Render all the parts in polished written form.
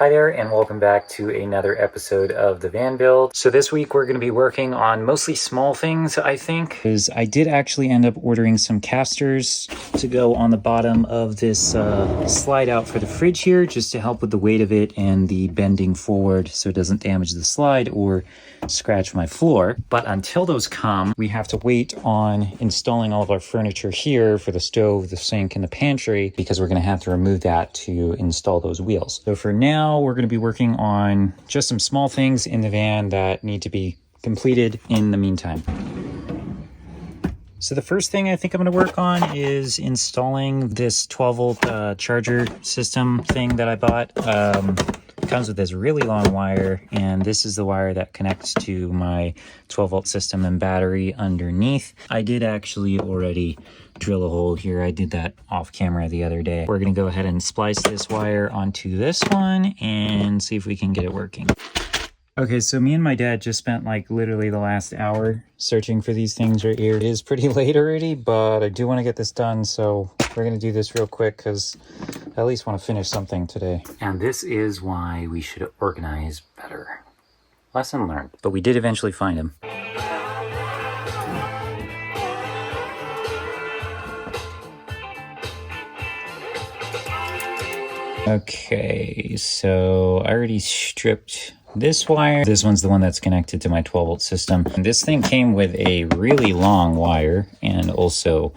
Hi there, and welcome back to another episode of the van build. So this week we're going to be working on mostly small things, I think, because I did actually end up ordering some casters to go on the bottom of this slide out for the fridge here, just to help with the weight of it and the bending forward so it doesn't damage the slide or scratch my floor. But until those come, we have to wait on installing all of our furniture here for the stove, the sink, and the pantry, because we're going to have to remove that to install those wheels. So for now, we're going to be working on just some small things in the van that need to be completed in the meantime. So the first thing I think I'm going to work on is installing this 12-volt charger system thing that I bought. It comes with this really long wire, and this is the wire that connects to my 12-volt system and battery underneath. I did actually already drill a hole here. I did that off camera the other day. We're going to go ahead and splice this wire onto this one and see if we can get it working. Okay, so me and my dad just spent like literally the last hour searching for these things right here. It is pretty late already, but I do want to get this done, so we're going to do this real quick because I at least want to finish something today. And this is why we should organize better. Lesson learned. But we did eventually find him. Okay, so I already stripped this wire. This one's the one that's connected to my 12-volt system. And this thing came with a really long wire and also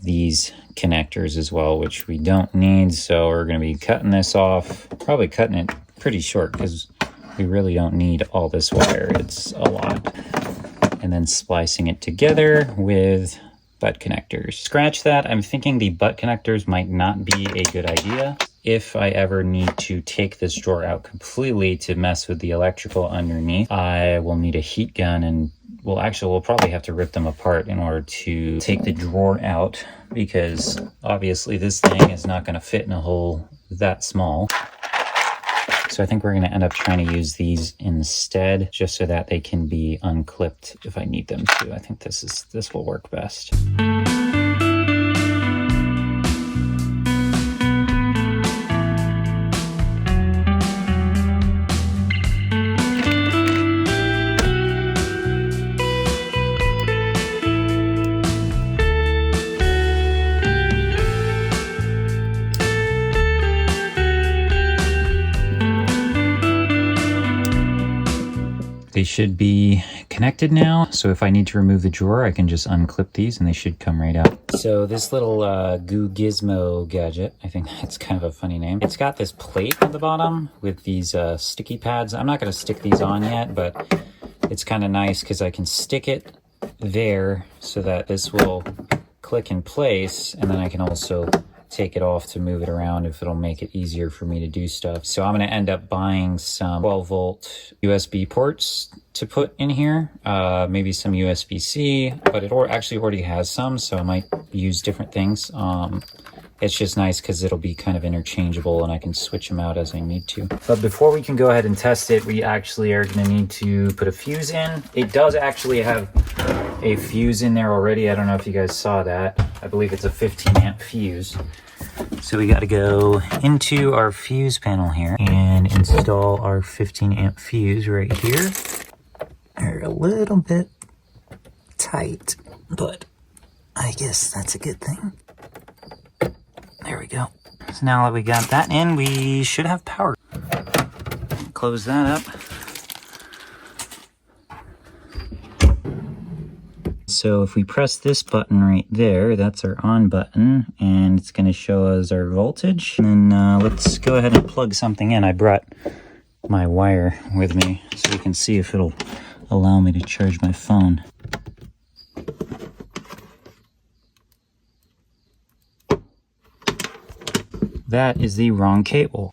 these connectors as well, which we don't need. So we're going to be cutting this off, probably cutting it pretty short because we really don't need all this wire. It's a lot. And then splicing it together with butt connectors. Scratch that. I'm thinking the butt connectors might not be a good idea. If I ever need to take this drawer out completely to mess with the electrical underneath, I will need a heat gun, and we'll probably have to rip them apart in order to take the drawer out, because obviously this thing is not going to fit in a hole that small. So I think we're going to end up trying to use these instead, just so that they can be unclipped if I need them to. I think this will work best. They should be connected now, so if I need to remove the drawer, I can just unclip these and they should come right out. So this little Goo Gizmo gadget, I think that's kind of a funny name. It's got this plate at the bottom with these sticky pads. I'm not going to stick these on yet, but it's kind of nice because I can stick it there so that this will click in place, and then I can also take it off to move it around if it'll make it easier for me to do stuff. So I'm going to end up buying some 12-volt USB ports to put in here, maybe some USB-C, but it actually already has some, so I might use different things. It's just nice because it'll be kind of interchangeable and I can switch them out as I need to. But before we can go ahead and test it, we actually are going to need to put a fuse in. It does actually have a fuse in there already. I don't know if you guys saw that. I believe it's a 15 amp fuse. So we got to go into our fuse panel here and install our 15 amp fuse right here. They're a little bit tight, but I guess that's a good thing. There we go. So now that we got that in, we should have power. Close that up. So if we press this button right there, that's our on button, and it's going to show us our voltage. And then let's go ahead and plug something in. I brought my wire with me so we can see if it'll allow me to charge my phone. That is the wrong cable.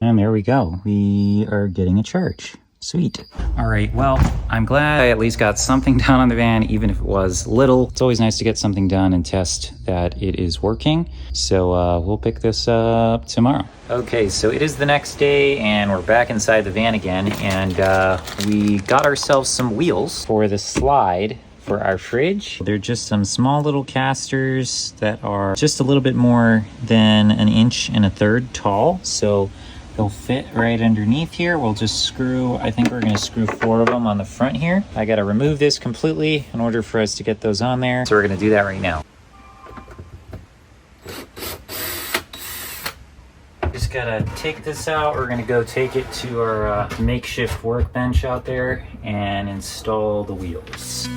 And there we go. We are getting a charge. Sweet. All right, well, I'm glad I at least got something done on the van, even if it was little. It's always nice to get something done and test that it is working. So we'll pick this up tomorrow. Okay, so it is the next day and we're back inside the van again, and we got ourselves some wheels for the slide for our fridge. They're just some small little casters that are just a little bit more than 1.33 inches tall. So they'll fit right underneath here. We'll just screw, I think we're gonna screw 4 of them on the front here. I gotta remove this completely in order for us to get those on there. So we're gonna do that right now. Just gotta take this out. We're gonna go take it to our makeshift workbench out there and install the wheels.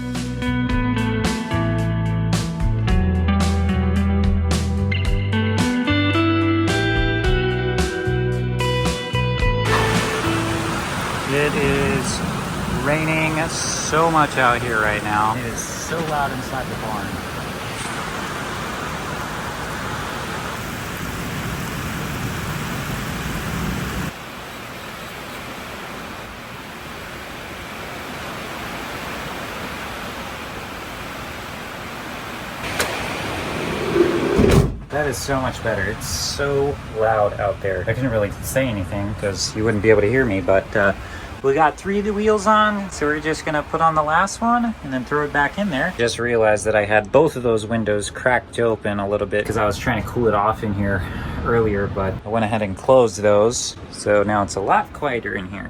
It is raining so much out here right now. It is so loud inside the barn. That is so much better. It's so loud out there. I couldn't really say anything because you wouldn't be able to hear me, but we got 3 of the wheels on, so we're just gonna put on the last one and then throw it back in there. Just realized that I had both of those windows cracked open a little bit because I was trying to cool it off in here earlier, but I went ahead and closed those. So now it's a lot quieter in here.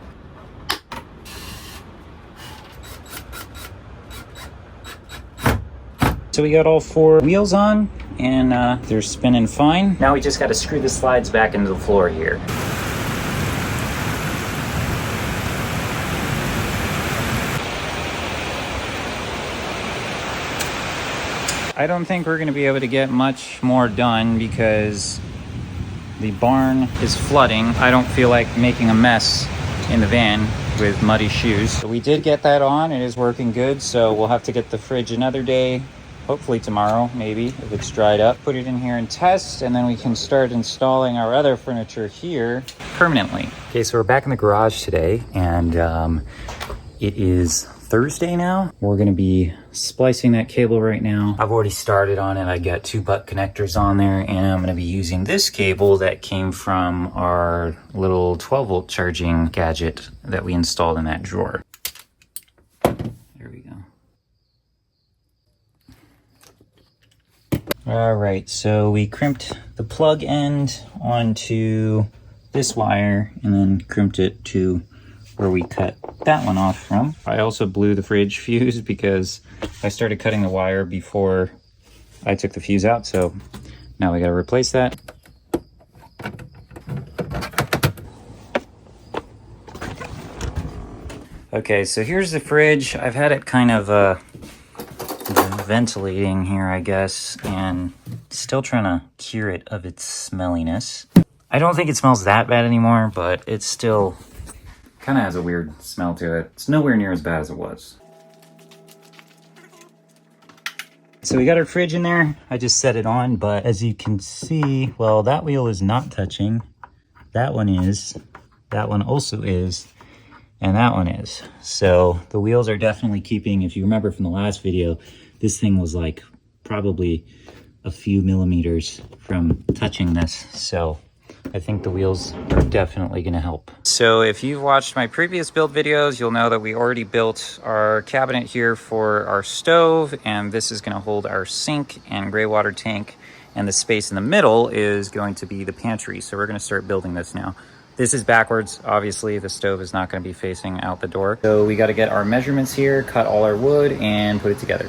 So we got all 4 wheels on and they're spinning fine. Now we just got to screw the slides back into the floor here. I don't think we're going to be able to get much more done because the barn is flooding. I don't feel like making a mess in the van with muddy shoes. So we did get that on. It is working good. So we'll have to get the fridge another day. Hopefully tomorrow, maybe, if it's dried up. Put it in here and test, and then we can start installing our other furniture here permanently. Okay, so we're back in the garage today, and it is Thursday now. We're gonna be splicing that cable right now. I've already started on it. I got 2 butt connectors on there, and I'm gonna be using this cable that came from our little 12-volt charging gadget that we installed in that drawer. There we go. All right, so we crimped the plug end onto this wire and then crimped it to where we cut that one off from. I also blew the fridge fuse because I started cutting the wire before I took the fuse out, so now we gotta replace that. Okay, so here's the fridge. I've had it kind of ventilating here, I guess, and still trying to cure it of its smelliness. I don't think it smells that bad anymore, but it still kind of has a weird smell to it. It's nowhere near as bad as it was. So we got our fridge in there. I just set it on, but as you can see, well, that wheel is not touching. That one is. That one also is. And that one is. So the wheels are definitely keeping, if you remember from the last video, this thing was like probably a few millimeters from touching this. So I think the wheels are definitely gonna help. So if you've watched my previous build videos, you'll know that we already built our cabinet here for our stove, and this is gonna hold our sink and gray water tank, and the space in the middle is going to be the pantry. So we're gonna start building this now. This is backwards. Obviously, the stove is not gonna be facing out the door. So we gotta get our measurements here, cut all our wood, and put it together.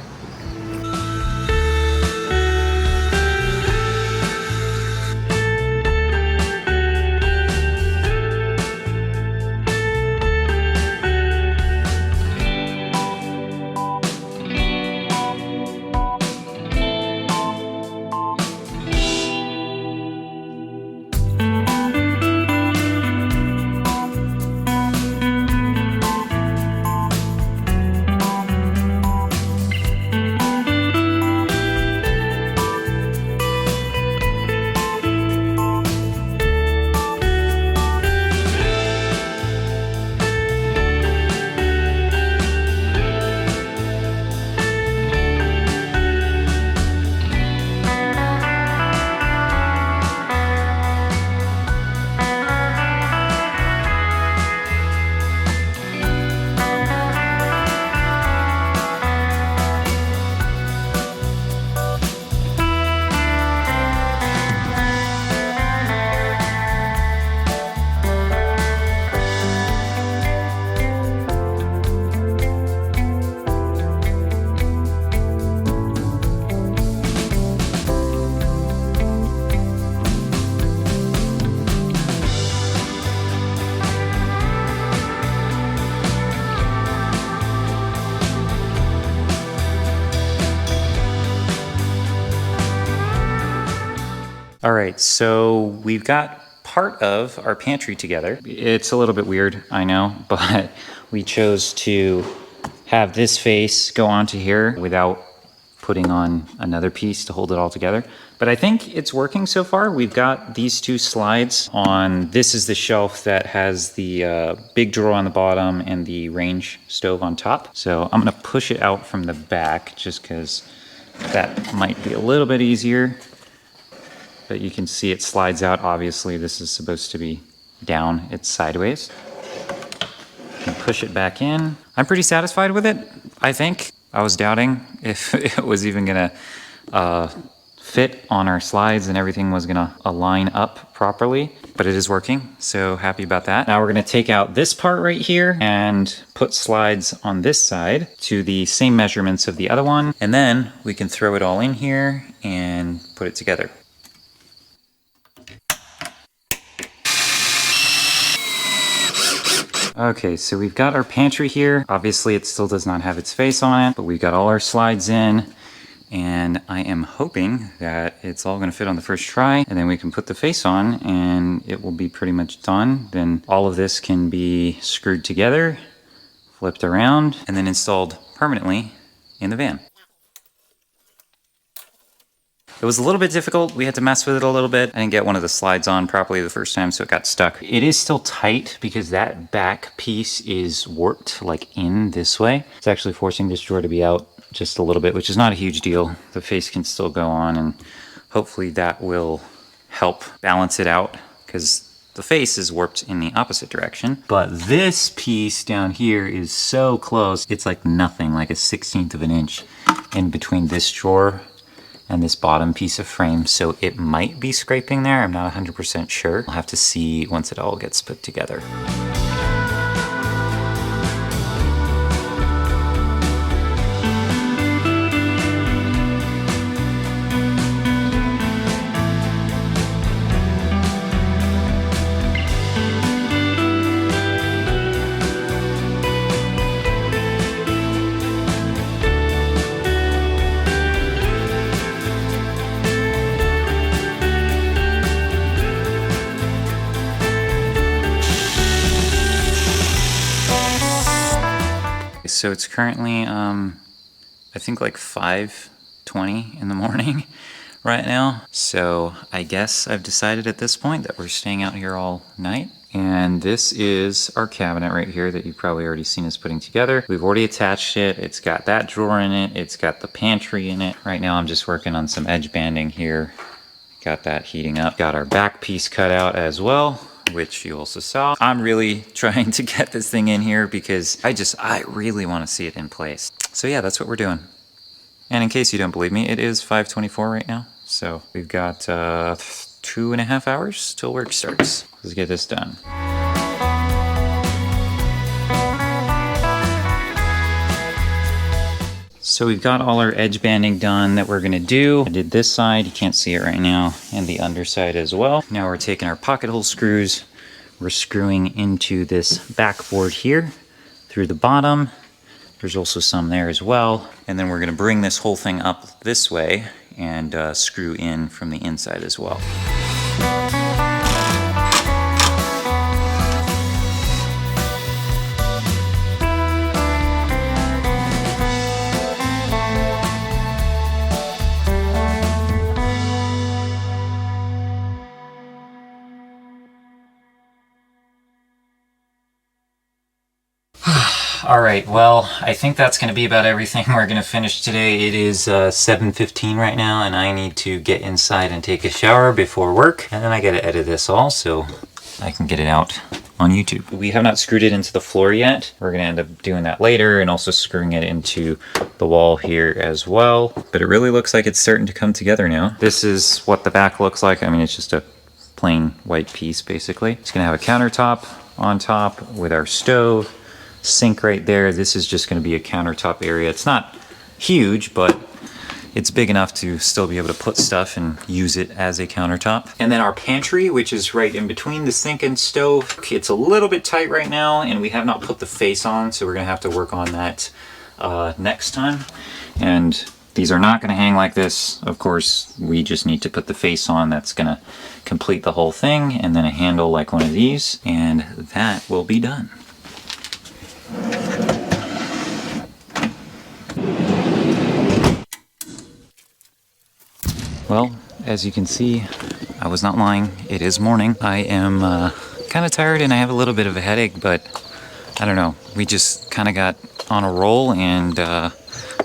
All right, so we've got part of our pantry together. It's a little bit weird, I know, but we chose to have this face go onto here without putting on another piece to hold it all together. But I think it's working so far. We've got these two slides on, this is the shelf that has the big drawer on the bottom and the range stove on top. So I'm gonna push it out from the back just because that might be a little bit easier. But you can see it slides out. Obviously, this is supposed to be down, it's sideways. And push it back in. I'm pretty satisfied with it, I think. I was doubting if it was even gonna fit on our slides and everything was gonna align up properly, but it is working, so happy about that. Now we're gonna take out this part right here and put slides on this side to the same measurements of the other one, and then we can throw it all in here and put it together. Okay, so we've got our pantry here. Obviously it still does not have its face on it, but we've got all our slides in, and I am hoping that it's all gonna fit on the first try, and then we can put the face on and it will be pretty much done. Then all of this can be screwed together, flipped around, and then installed permanently in the van. It was a little bit difficult. We had to mess with it a little bit. I didn't get one of the slides on properly the first time, so it got stuck. It is still tight because that back piece is warped like in this way. It's actually forcing this drawer to be out just a little bit, which is not a huge deal. The face can still go on, and hopefully that will help balance it out because the face is warped in the opposite direction. But this piece down here is so close. It's like nothing, like a 1/16 of an inch in between this drawer and this bottom piece of frame, so it might be scraping there. I'm not 100% sure. I'll have to see once it all gets put together. So it's currently, I think like 5:20 in the morning right now. So I guess I've decided at this point that we're staying out here all night. And this is our cabinet right here that you've probably already seen us putting together. We've already attached it. It's got that drawer in it. It's got the pantry in it. Right now I'm just working on some edge banding here. Got that heating up. Got our back piece cut out as well, which you also saw. I'm really trying to get this thing in here because I really want to see it in place. So yeah, that's what we're doing. And in case you don't believe me, it is 5:24 right now. So we've got 2.5 hours till work starts. Let's get this done. So we've got all our edge banding done that we're gonna do. I did this side, you can't see it right now, and the underside as well. Now we're taking our pocket hole screws, we're screwing into this backboard here through the bottom. There's also some there as well. And then we're gonna bring this whole thing up this way and screw in from the inside as well. All right, well, I think that's going to be about everything we're going to finish today. It is 7:15 right now, and I need to get inside and take a shower before work. And then I got to edit this all so I can get it out on YouTube. We have not screwed it into the floor yet. We're going to end up doing that later and also screwing it into the wall here as well. But it really looks like it's starting to come together now. This is what the back looks like. I mean, it's just a plain white piece, basically. It's going to have a countertop on top with our stove. Sink right there. This is just going to be a countertop area. It's not huge, but it's big enough to still be able to put stuff and use it as a countertop. And then our pantry, which is right in between the sink and stove. It's a little bit tight right now, and we have not put the face on, so we're going to have to work on that next time. And These are not going to hang like this. Of course, we just need to put the face on that's going to complete the whole thing, and then a handle like one of these, and that will be done. Well, as you can see, I was not lying. It is morning. I am kind of tired and I have a little bit of a headache, but I don't know. We just kind of got on a roll, and I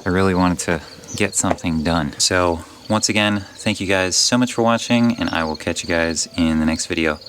really wanted to get something done. So once again, thank you guys so much for watching, and I will catch you guys in the next video.